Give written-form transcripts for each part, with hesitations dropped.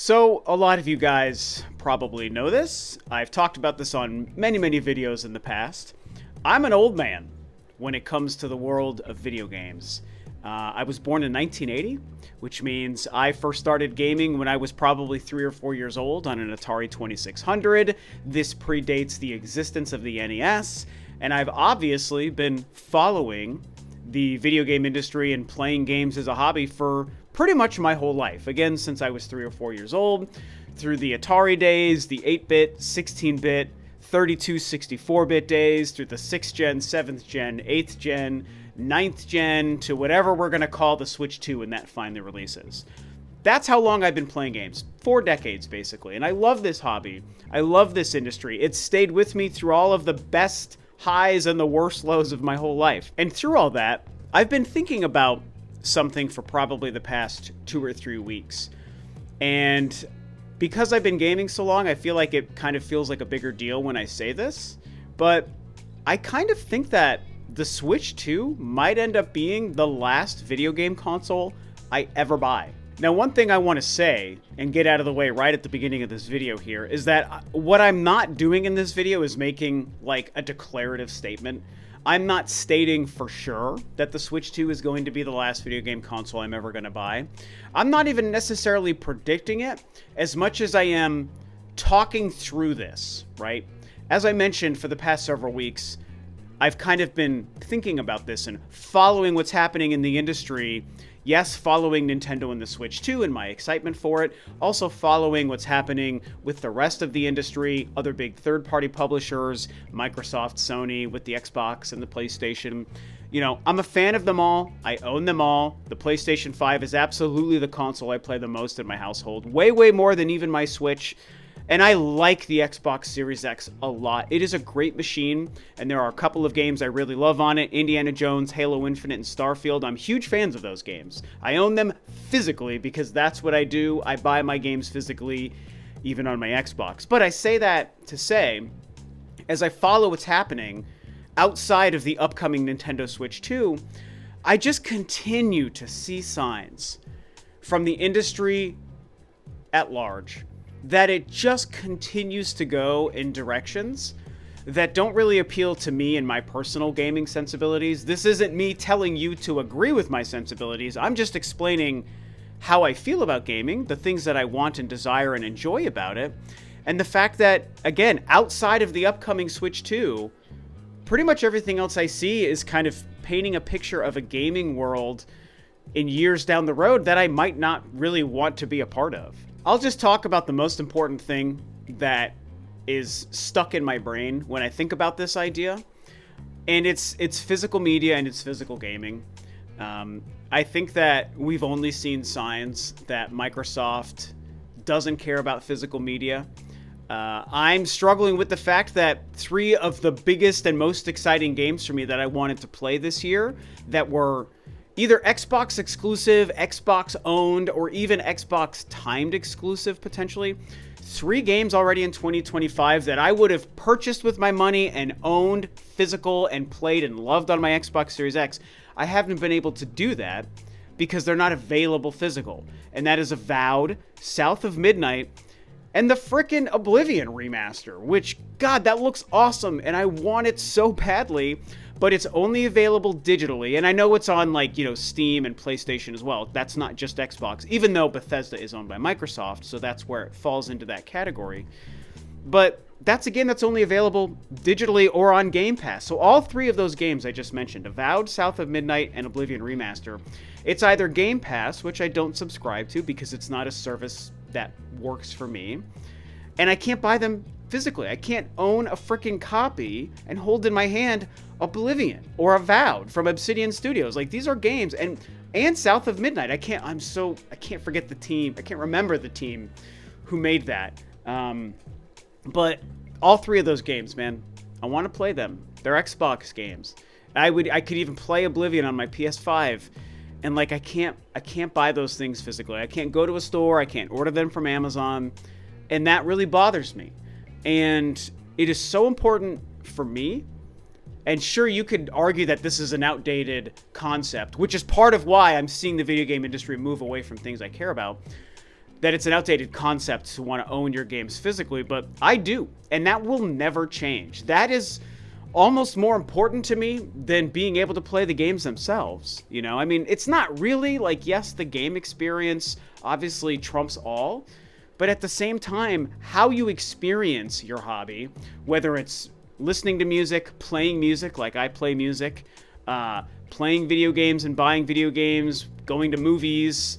So, a lot of you guys probably know this. I've talked about this on many videos in the past. I'm an old man when it comes to the world of video games. I was born in 1980, which means I first started gaming when I was probably 3 or 4 years old on an Atari 2600. This predates the existence of the NES, and I've obviously been following the video game industry and playing games as a hobby for pretty much my whole life. Again, since I was 3 or 4 years old, through the Atari days, the 8-bit, 16-bit, 32, 64-bit days, through the 6th gen, 7th gen, 8th gen, 9th gen, to whatever we're going to call the Switch 2 when that finally releases. That's how long I've been playing games. 4 decades, basically. And I love this hobby. I love this industry. It's stayed with me through all of the best highs and the worst lows of my whole life. And through all that, I've been thinking about something for probably the past 2 or 3 weeks. And because I've been gaming so long, I feel like it kind of feels like a bigger deal when I say this. But I kind of think that the Switch 2 might end up being the last video game console I ever buy. Now, one thing I want to say and get out of the way right at the beginning of this video here is that what I'm not doing in this video is making like a declarative statement. I'm not stating for sure that the Switch 2 is going to be the last video game console I'm ever going to buy. I'm not even necessarily predicting it as much as I am talking through this, right? As I mentioned, for the past several weeks, I've kind of been thinking about this and following what's happening in the industry. Yes, following Nintendo and the Switch 2 and my excitement for it. Also following what's happening with the rest of the industry, other big third-party publishers, Microsoft, Sony, with the Xbox and the PlayStation. You know, I'm a fan of them all. I own them all. The PlayStation 5 is absolutely the console I play the most in my household. Way more than even my Switch. And I like the Xbox Series X a lot. It is a great machine, and there are a couple of games I really love on it. Indiana Jones, Halo Infinite, and Starfield. I'm huge fans of those games. I own them physically because that's what I do. I buy my games physically, even on my Xbox. But I say that to say, as I follow what's happening outside of the upcoming Nintendo Switch 2, I just continue to see signs from the industry at large that it just continues to go in directions that don't really appeal to me and my personal gaming sensibilities. This isn't me telling you to agree with my sensibilities. I'm just explaining how I feel about gaming, the things that I want and desire and enjoy about it, and the fact that, again, outside of the upcoming Switch 2, pretty much everything else I see is kind of painting a picture of a gaming world in years down the road that I might not really want to be a part of. I'll just talk about the most important thing that is stuck in my brain when I think about this idea, and it's physical media and it's physical gaming. I think that we've only seen signs that Microsoft doesn't care about physical media. I'm struggling with the fact that 3 of the biggest and most exciting games for me that I wanted to play this year that were either Xbox exclusive, Xbox owned, or even Xbox timed exclusive potentially. 3 games already in 2025 that I would have purchased with my money and owned physical and played and loved on my Xbox Series X. I haven't been able to do that because they're not available physical. And that is Avowed, South of Midnight, and the frickin' Oblivion remaster, which, God, that looks awesome, and I want it so badly, but it's only available digitally, and I know it's on, like, you know, Steam and PlayStation as well. That's not just Xbox, even though Bethesda is owned by Microsoft, so that's where it falls into that category. But that's a game that's only available digitally or on Game Pass. So all 3 of those games I just mentioned, Avowed, South of Midnight, and Oblivion Remaster, it's either Game Pass, which I don't subscribe to because it's not a service that works for me, and I can't buy them physically. I can't own a freaking copy and hold in my hand Oblivion or Avowed from Obsidian Studios. Like, these are games, and South of Midnight. I can't forget the team. I can't remember the team who made that. But all 3 of those games, man, I want to play them. They're Xbox games. I could even play Oblivion on my PS5. And like, I can't buy those things physically. I can't go to a store. I can't order them from Amazon. And that really bothers me. And it is so important for me. And sure, you could argue that this is an outdated concept, which is part of why I'm seeing the video game industry move away from things I care about. that it's an outdated concept to want to own your games physically, but I do, and that will never change. That is almost more important to me than being able to play the games themselves. You know, I mean, it's not really like, yes, the game experience obviously trumps all, but at the same time, how you experience your hobby, whether it's listening to music, playing music like I play music, playing video games and buying video games, going to movies,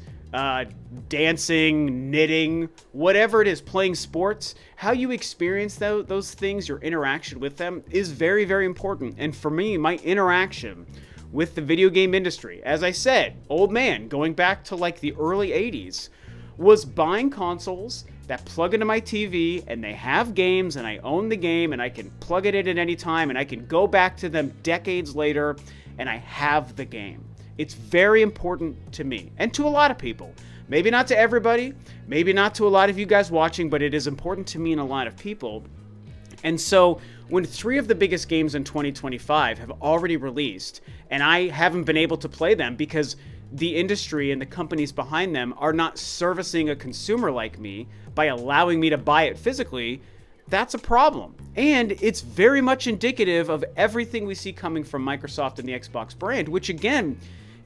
dancing, knitting, whatever it is, playing sports, how you experience those things, your interaction with them is very, very important. And for me, my interaction with the video game industry, as I said, old man, going back to like the early 80s, was buying consoles that plug into my TV and they have games and I own the game and I can plug it in at any time and I can go back to them decades later and I have the game. It's very important to me and to a lot of people. Maybe not to everybody, maybe not to a lot of you guys watching, but it is important to me and a lot of people. And so when 3 of the biggest games in 2025 have already released and I haven't been able to play them because the industry and the companies behind them are not servicing a consumer like me by allowing me to buy it physically, that's a problem. And it's very much indicative of everything we see coming from Microsoft and the Xbox brand, which again,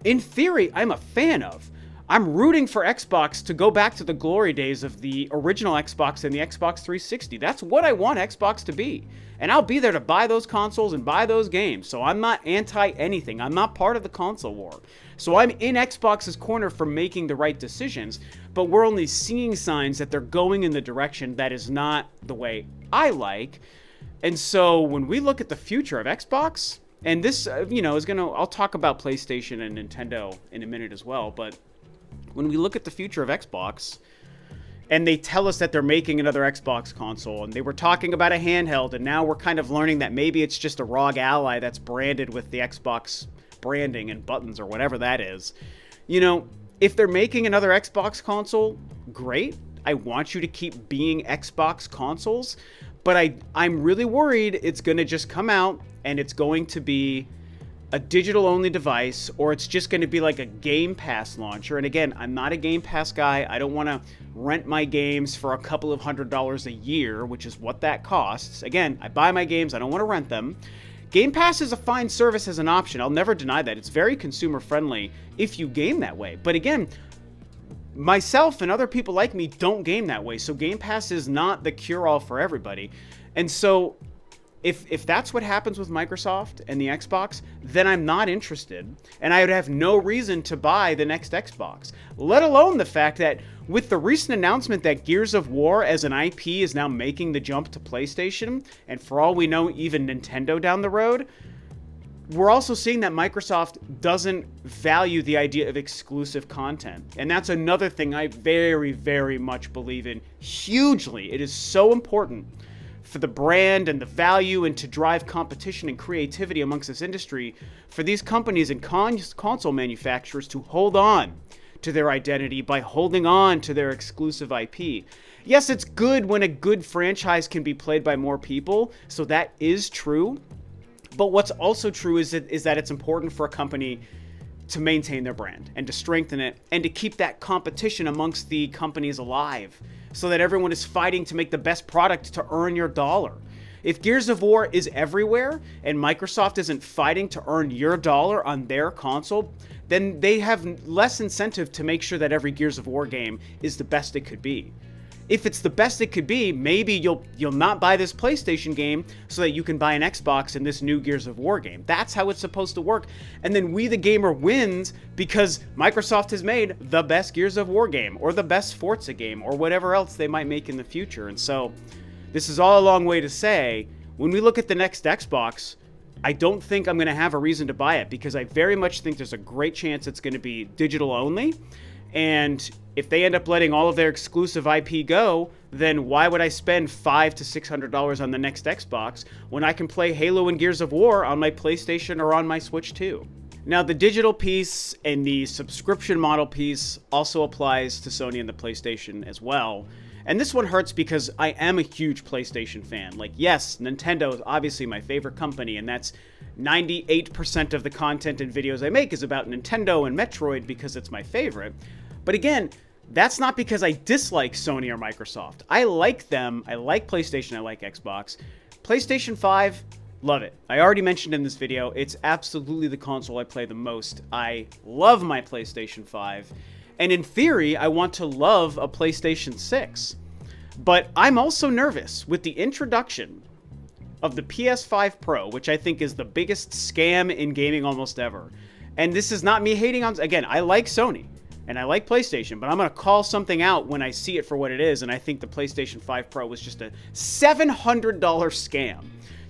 in theory, I'm a fan of. I'm rooting for Xbox to go back to the glory days of the original Xbox and the Xbox 360. That's what I want Xbox to be. And I'll be there to buy those consoles and buy those games. So I'm not anti anything. I'm not part of the console war. So I'm in Xbox's corner for making the right decisions, but we're only seeing signs that they're going in the direction that is not the way I like. And so when we look at the future of Xbox, and this, I'll talk about PlayStation and Nintendo in a minute as well, but when we look at the future of Xbox, and they tell us that they're making another Xbox console, and they were talking about a handheld, and now we're kind of learning that maybe it's just a ROG Ally that's branded with the Xbox branding and buttons or whatever that is. You know, if they're making another Xbox console, great. I want you to keep being Xbox consoles, but I'm really worried it's going to just come out and it's going to be a digital-only device, or it's just going to be like a Game Pass launcher. And again, I'm not a Game Pass guy. I don't want to rent my games for a couple of $100s a year, which is what that costs. Again, I buy my games. I don't want to rent them. Game Pass is a fine service as an option. I'll never deny that. It's very consumer-friendly if you game that way. But again, myself and other people like me don't game that way. So Game Pass is not the cure-all for everybody. And so if that's what happens with Microsoft and the Xbox, then I'm not interested, and I would have no reason to buy the next Xbox, let alone the fact that with the recent announcement that Gears of War as an IP is now making the jump to PlayStation, and for all we know, even Nintendo down the road, we're also seeing that Microsoft doesn't value the idea of exclusive content. And that's another thing I very, very much believe in hugely. It is so important for the brand and the value and to drive competition and creativity amongst this industry for these companies and console manufacturers to hold on to their identity by holding on to their exclusive IP. Yes, it's good when a good franchise can be played by more people, so that is true. But what's also true is that it's important for a company to maintain their brand and to strengthen it and to keep that competition amongst the companies alive so that everyone is fighting to make the best product to earn your dollar. If Gears of War is everywhere and Microsoft isn't fighting to earn your dollar on their console, then they have less incentive to make sure that every Gears of War game is the best it could be. If it's the best it could be, maybe you'll not buy this PlayStation game so that you can buy an Xbox and this new Gears of War game. That's how it's supposed to work. And then we, the gamer, wins because Microsoft has made the best Gears of War game or the best Forza game or whatever else they might make in the future. And so this is all a long way to say, when we look at the next Xbox, I don't think I'm going to have a reason to buy it because I very much think there's a great chance it's going to be digital only. And if they end up letting all of their exclusive IP go, then why would I spend $500 to $600 on the next Xbox when I can play Halo and Gears of War on my PlayStation or on my Switch too? Now, the digital piece and the subscription model piece also applies to Sony and the PlayStation as well. And this one hurts because I am a huge PlayStation fan. Like, yes, Nintendo is obviously my favorite company, and that's 98% of the content and videos I make is about Nintendo and Metroid because it's my favorite. But again, That's not because I dislike Sony or Microsoft. I like them. I like PlayStation. I like Xbox. PlayStation 5, love it. I already mentioned in this video, it's absolutely the console I play the most. I love my PlayStation 5. And in theory, I want to love a PlayStation 6. But I'm also nervous with the introduction of the PS5 Pro, which I think is the biggest scam in gaming almost ever. And this is not me hating on... Again, I like Sony and I like PlayStation, but I'm going to call something out when I see it for what it is. And I think the PlayStation 5 Pro was just a $700 scam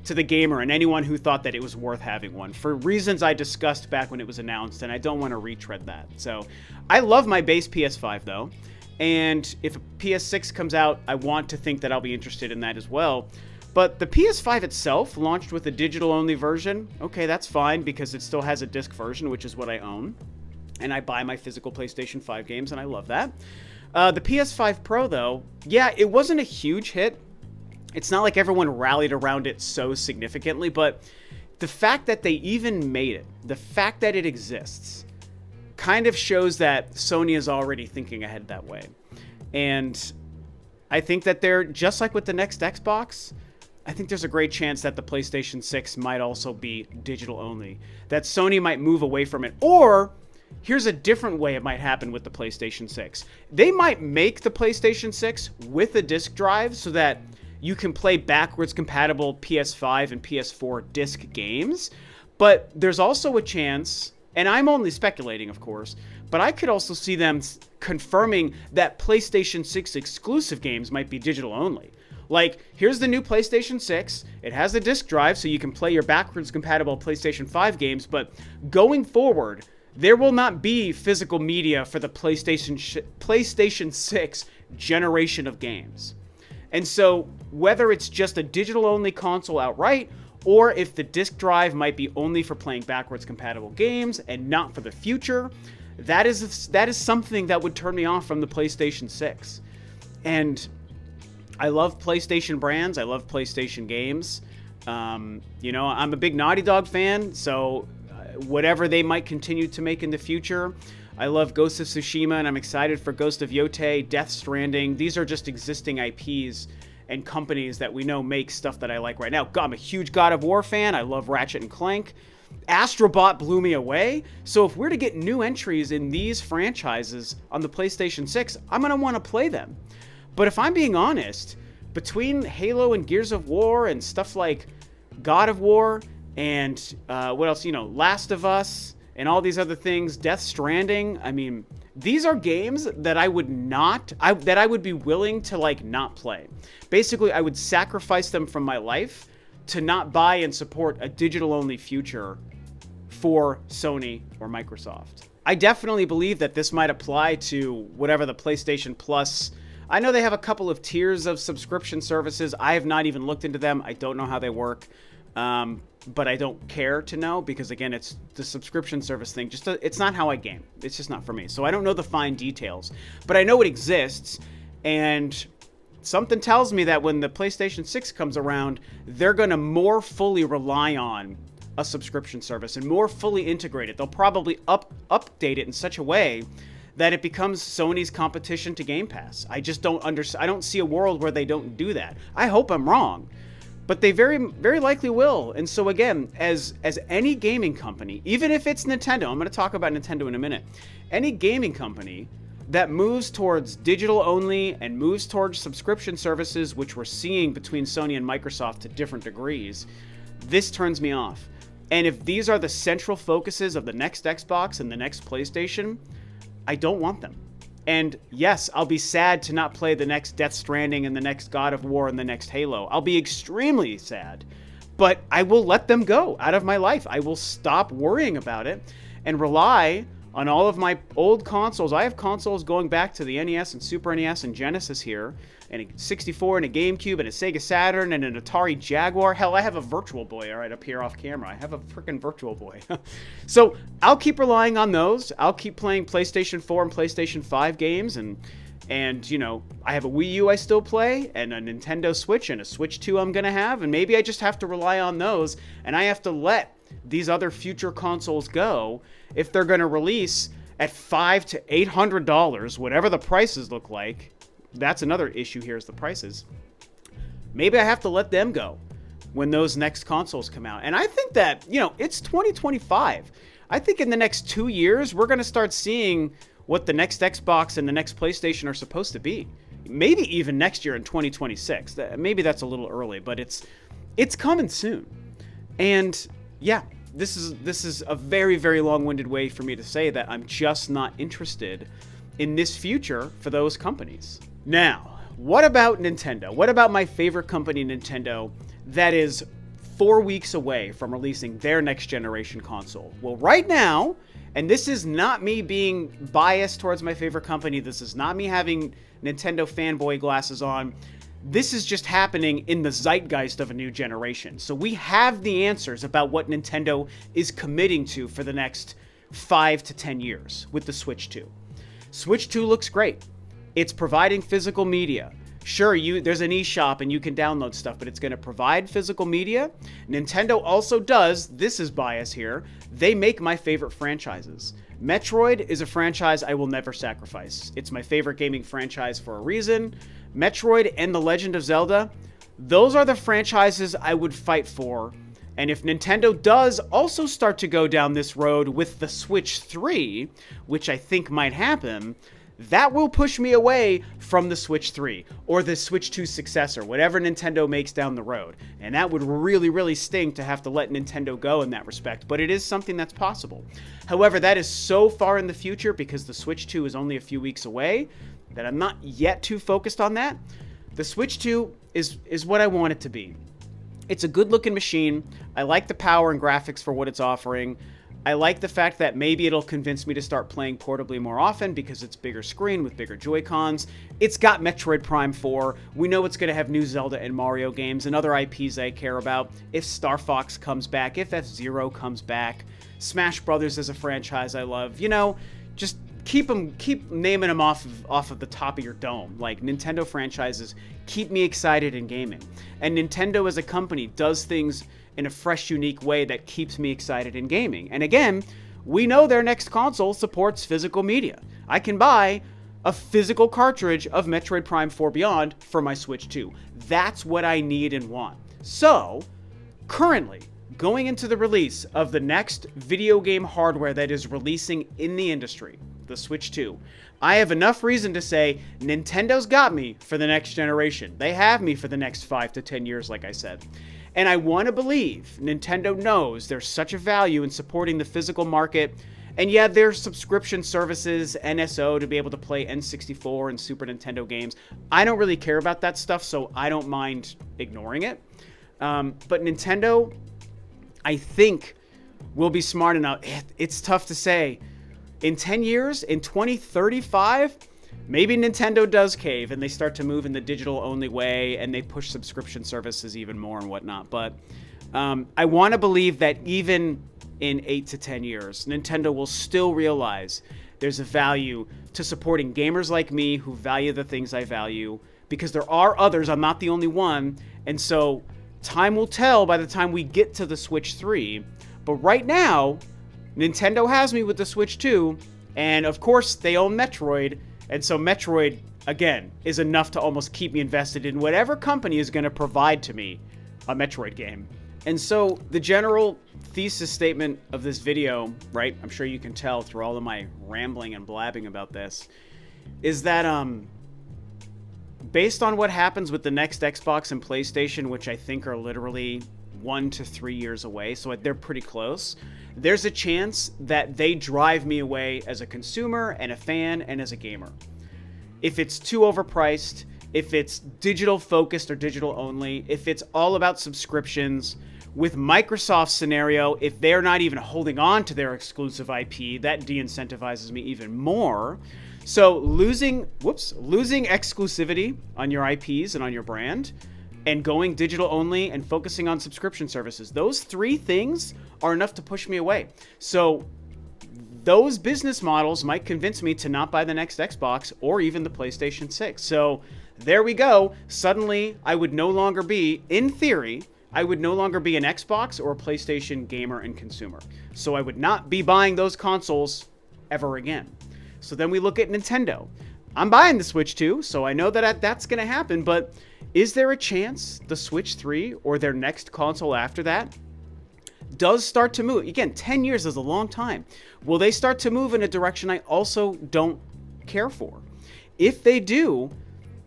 to the gamer and anyone who thought that it was worth having one, for reasons I discussed back when it was announced, and I don't want to retread that. So I love my base PS5 though, and if a PS6 comes out, I want to think that I'll be interested in that as well. But the PS5 itself launched with a digital-only version. Okay, that's fine because it still has a disc version, which is what I own. And I buy my physical PlayStation 5 games, and I love that. The PS5 Pro, though, yeah, it wasn't a huge hit. It's not like everyone rallied around it so significantly, but the fact that they even made it, the fact that it exists, kind of shows that Sony is already thinking ahead that way. And I think that they're, just like with the next Xbox, I think there's a great chance that the PlayStation 6 might also be digital only, that Sony might move away from it. Or here's a different way it might happen with the PlayStation 6. They might make the PlayStation 6 with a disc drive so that you can play backwards compatible PS5 and PS4 disc games. But there's also a chance, and I'm only speculating, of course, but I could also see them confirming that PlayStation 6 exclusive games might be digital only. Like, here's the new PlayStation 6. It has a disc drive so you can play your backwards compatible PlayStation 5 games, but going forward, there will not be physical media for the PlayStation 6 generation of games. And so, whether it's just a digital-only console outright, or if the disc drive might be only for playing backwards compatible games and not for the future, that is something that would turn me off from the PlayStation 6. And I love PlayStation brands. I love PlayStation games. You know, I'm a big Naughty Dog fan, so whatever they might continue to make in the future. I love Ghost of Tsushima, and I'm excited for Ghost of Yotei, Death Stranding. These are just existing IPs and companies that we know make stuff that I like right now. I'm a huge God of War fan. I love Ratchet and Clank. Astro Bot blew me away. So if we're to get new entries in these franchises on the PlayStation 6, I'm going to want to play them. But if I'm being honest, between Halo and Gears of War and stuff like God of War and what else, you know, Last of Us and all these other things, Death Stranding, I mean, these are games that I would be willing to, like, not play. Basically, I would sacrifice them from my life to not buy and support a digital-only future for Sony or Microsoft. I definitely believe that this might apply to whatever the PlayStation Plus... I know they have a couple of tiers of subscription services. I have not even looked into them. I don't know how they work. But I don't care to know because, again, it's the subscription service thing. It's not how I game. It's just not for me. So I don't know the fine details. But I know it exists, and something tells me that when the PlayStation 6 comes around, they're going to more fully rely on a subscription service and more fully integrate it. They'll probably update it in such a way that it becomes Sony's competition to Game Pass. I just don't I don't see a world where they don't do that. I hope I'm wrong. But they very, very likely will. And so again, as any gaming company, even if it's Nintendo, I'm going to talk about Nintendo in a minute. Any gaming company that moves towards digital only and moves towards subscription services, which we're seeing between Sony and Microsoft to different degrees, this turns me off. And if these are the central focuses of the next Xbox and the next PlayStation, I don't want them. And yes, I'll be sad to not play the next Death Stranding and the next God of War and the next Halo. I'll be extremely sad. But I will let them go out of my life. I will stop worrying about it and rely on all of my old consoles. I have consoles going back to the NES and Super NES and Genesis here, and a 64 and a GameCube and a Sega Saturn and an Atari Jaguar. Hell, I have a Virtual Boy right up here off camera. I have a freaking Virtual Boy. So I'll keep relying on those. I'll keep playing PlayStation 4 and PlayStation 5 games, and you know, I have a Wii U I still play, and a Nintendo Switch, and a Switch 2 I'm gonna have, and maybe I just have to rely on those, and I have to let these other future consoles go if they're gonna release at $500 to $800, whatever the prices look like. That's another issue here, is the prices. Maybe I have to let them go when those next consoles come out. And I think that, it's 2025. I think in the next 2 years, we're going to start seeing what the next Xbox and the next PlayStation are supposed to be. Maybe even next year in 2026. Maybe that's a little early, but it's coming soon. And yeah, this is a very, very long-winded way for me to say that I'm just not interested in this future for those companies. Now, what about Nintendo? What about my favorite company, Nintendo, that is 4 weeks away from releasing their next generation console? Well, right now, and this is not me being biased towards my favorite company, this is not me having Nintendo fanboy glasses on, this is just happening in the zeitgeist of a new generation. So we have the answers about what Nintendo is committing to for the next 5 to 10 years with the Switch 2. Switch 2 looks great. It's providing physical media. Sure, there's an eShop and you can download stuff, but it's going to provide physical media. Nintendo also does, this is bias here, they make my favorite franchises. Metroid is a franchise I will never sacrifice. It's my favorite gaming franchise for a reason. Metroid and The Legend of Zelda, those are the franchises I would fight for. And if Nintendo does also start to go down this road with the Switch 3, which I think might happen, that will push me away from the Switch 3 or the Switch 2 successor, whatever Nintendo makes down the road. And that would really, really sting to have to let Nintendo go in that respect, but it is something that's possible. However, that is so far in the future because the Switch 2 is only a few weeks away that I'm not yet too focused on that. The Switch 2 is what I want it to be. It's a good-looking machine. I like the power and graphics for what it's offering. I like the fact that maybe it'll convince me to start playing portably more often because it's bigger screen with bigger Joy-Cons. It's got Metroid Prime 4. We know it's going to have new Zelda and Mario games and other IPs I care about. If Star Fox comes back, if F-Zero comes back, Smash Brothers is a franchise I love. Just keep naming them off of the top of your dome. Like, Nintendo franchises keep me excited in gaming. And Nintendo as a company does things in a fresh, unique way that keeps me excited in gaming. And again, we know their next console supports physical media. I can buy a physical cartridge of Metroid Prime 4 Beyond for my Switch 2. That's what I need and want. So, currently, going into the release of the next video game hardware that is releasing in the industry, the Switch 2, I have enough reason to say Nintendo's got me for the next generation. They have me for the next 5 to 10 years, like I said. And I want to believe Nintendo knows there's such a value in supporting the physical market. And yeah, there's subscription services, NSO, to be able to play N64 and Super Nintendo games. I don't really care about that stuff, so I don't mind ignoring it. But Nintendo, I think, will be smart enough. It's tough to say. In 10 years, in 2035, maybe Nintendo does cave and they start to move in the digital-only way and they push subscription services even more and whatnot. But I want to believe that even in 8 to 10 years, Nintendo will still realize there's a value to supporting gamers like me who value the things I value, because there are others. I'm not the only one. And so time will tell by the time we get to the Switch 3. But right now, Nintendo has me with the Switch 2. And of course, they own Metroid. And so Metroid, again, is enough to almost keep me invested in whatever company is going to provide to me a Metroid game. And so the general thesis statement of this video, right, I'm sure you can tell through all of my rambling and blabbing about this, is that based on what happens with the next Xbox and PlayStation, which I think are literally 1 to 3 years away, so they're pretty close, there's a chance that they drive me away as a consumer and a fan and as a gamer. If it's too overpriced, if it's digital focused or digital only, if it's all about subscriptions, with Microsoft's scenario, if they're not even holding on to their exclusive IP, that de-incentivizes me even more. So losing exclusivity on your IPs and on your brand, and going digital only and focusing on subscription services, those three things are enough to push me away. So those business models might convince me to not buy the next Xbox or even the PlayStation 6. So there we go. Suddenly, I would no longer be, in theory, I would no longer be an Xbox or a PlayStation gamer and consumer. So I would not be buying those consoles ever again. So then we look at Nintendo. I'm buying the Switch 2, so I know that that's going to happen, but is there a chance the Switch 3 or their next console after that does start to move? Again, 10 years is a long time. Will they start to move in a direction I also don't care for? If they do,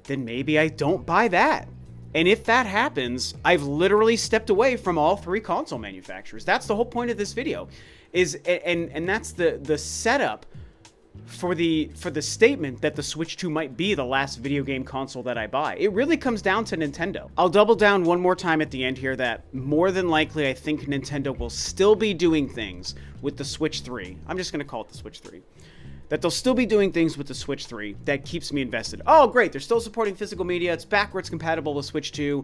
then maybe I don't buy that. And if that happens, I've literally stepped away from all 3 console manufacturers. That's the whole point of this video, and that's the setup for the statement that the Switch 2 might be the last video game console that I buy. It really comes down to Nintendo. I'll double down one more time at the end here that more than likely I think Nintendo will still be doing things with the Switch 3. I'm just going to call it the Switch 3. That they'll still be doing things with the Switch 3 that keeps me invested. Oh, great, they're still supporting physical media. It's backwards compatible with Switch 2.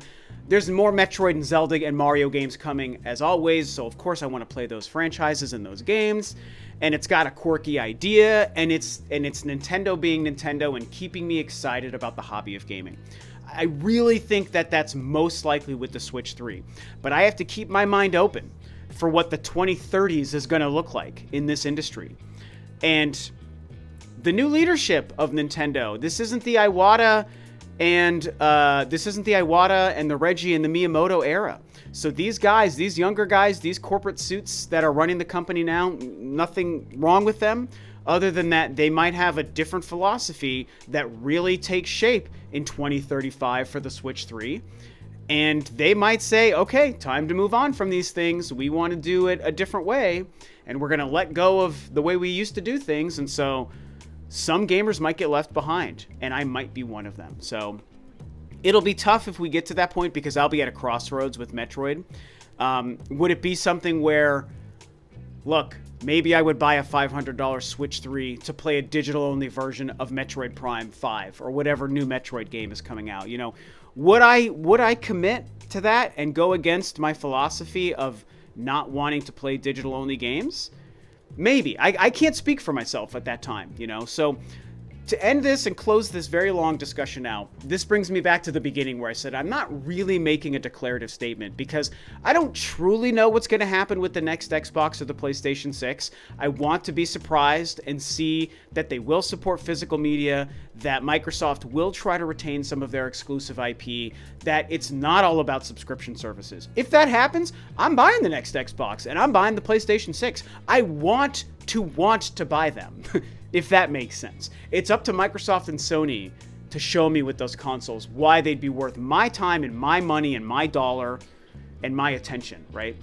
There's more Metroid and Zelda and Mario games coming, as always, so of course I want to play those franchises and those games. And it's got a quirky idea, and it's Nintendo being Nintendo and keeping me excited about the hobby of gaming. I really think that that's most likely with the Switch 3. But I have to keep my mind open for what the 2030s is going to look like in this industry. And the new leadership of Nintendo. This isn't the Iwata and the Reggie and the Miyamoto era. So these guys, these younger guys, these corporate suits that are running the company now, nothing wrong with them, other than that they might have a different philosophy that really takes shape in 2035 for the Switch 3. And they might say, okay, time to move on from these things. We want to do it a different way, and we're going to let go of the way we used to do things. And so some gamers might get left behind, and I might be one of them. So it'll be tough if we get to that point because I'll be at a crossroads with Metroid. Would it be something where, look, maybe I would buy a $500 Switch 3 to play a digital-only version of Metroid Prime 5 or whatever new Metroid game is coming out? You know, would I commit to that and go against my philosophy of not wanting to play digital-only games? Maybe. I can't speak for myself at that time, you know? So to end this and close this very long discussion out, this brings me back to the beginning where I said I'm not really making a declarative statement because I don't truly know what's going to happen with the next Xbox or the PlayStation 6. I want to be surprised and see that they will support physical media, that Microsoft will try to retain some of their exclusive IP, that it's not all about subscription services. If that happens, I'm buying the next Xbox and I'm buying the PlayStation 6. I want to buy them. If that makes sense. It's up to Microsoft and Sony to show me with those consoles why they'd be worth my time and my money and my dollar and my attention, right?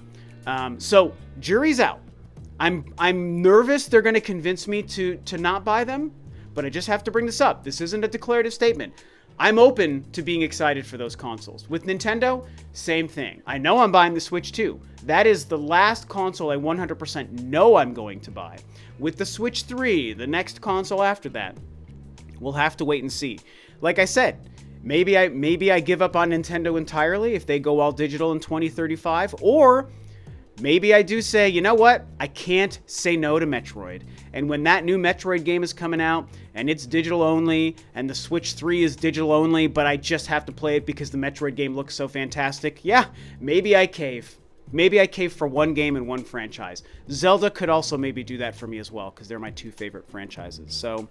So jury's out. I'm nervous they're going to convince me to not buy them, but I just have to bring this up. This isn't a declarative statement. I'm open to being excited for those consoles. With Nintendo, same thing. I know I'm buying the Switch 2. That is the last console I 100% know I'm going to buy. With the Switch 3, the next console after that, we'll have to wait and see. Like I said, maybe I give up on Nintendo entirely if they go all digital in 2035, or maybe I do say, you know what? I can't say no to Metroid. And when that new Metroid game is coming out, and it's digital only, and the Switch 3 is digital only, but I just have to play it because the Metroid game looks so fantastic, yeah, maybe I cave. Maybe I cave for one game and one franchise. Zelda could also maybe do that for me as well, because they're my 2 favorite franchises. So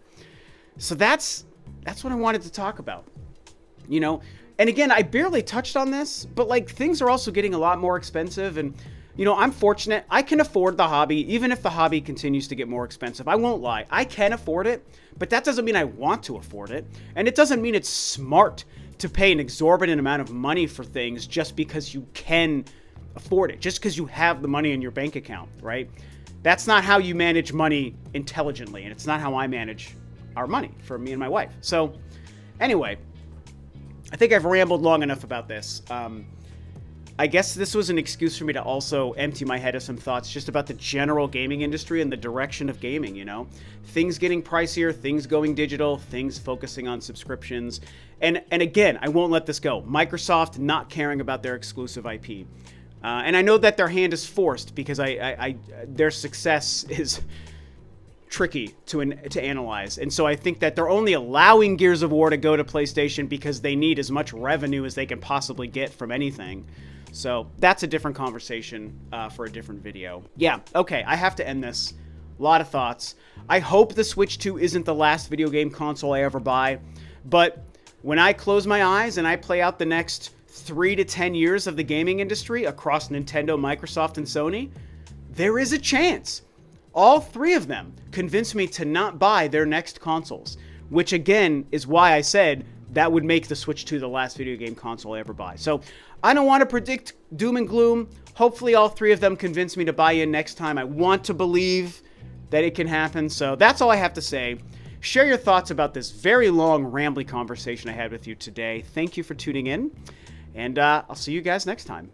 that's what I wanted to talk about. You know, and again, I barely touched on this, but like things are also getting a lot more expensive, and you know, I'm fortunate. I can afford the hobby, even if the hobby continues to get more expensive. I won't lie. I can afford it, but that doesn't mean I want to afford it. And it doesn't mean it's smart to pay an exorbitant amount of money for things just because you can afford it, just because you have the money in your bank account, right? That's not how you manage money intelligently, and it's not how I manage our money for me and my wife. So anyway, I think I've rambled long enough about this. I guess this was an excuse for me to also empty my head of some thoughts just about the general gaming industry and the direction of gaming, you know? Things getting pricier, things going digital, things focusing on subscriptions. And again, I won't let this go. Microsoft not caring about their exclusive IP. And I know that their hand is forced because their success is tricky to analyze. And so I think that they're only allowing Gears of War to go to PlayStation because they need as much revenue as they can possibly get from anything. So that's a different conversation for a different video. Yeah, okay, I have to end this. A lot of thoughts. I hope the Switch 2 isn't the last video game console I ever buy, but when I close my eyes and I play out the next 3 to 10 years of the gaming industry across Nintendo, Microsoft, and Sony, there is a chance all three of them convince me to not buy their next consoles, which again is why I said that would make the Switch 2 the last video game console I ever buy. So I don't want to predict doom and gloom. Hopefully all three of them convince me to buy in next time. I want to believe that it can happen. So that's all I have to say. Share your thoughts about this very long, rambly conversation I had with you today. Thank you for tuning in, and I'll see you guys next time.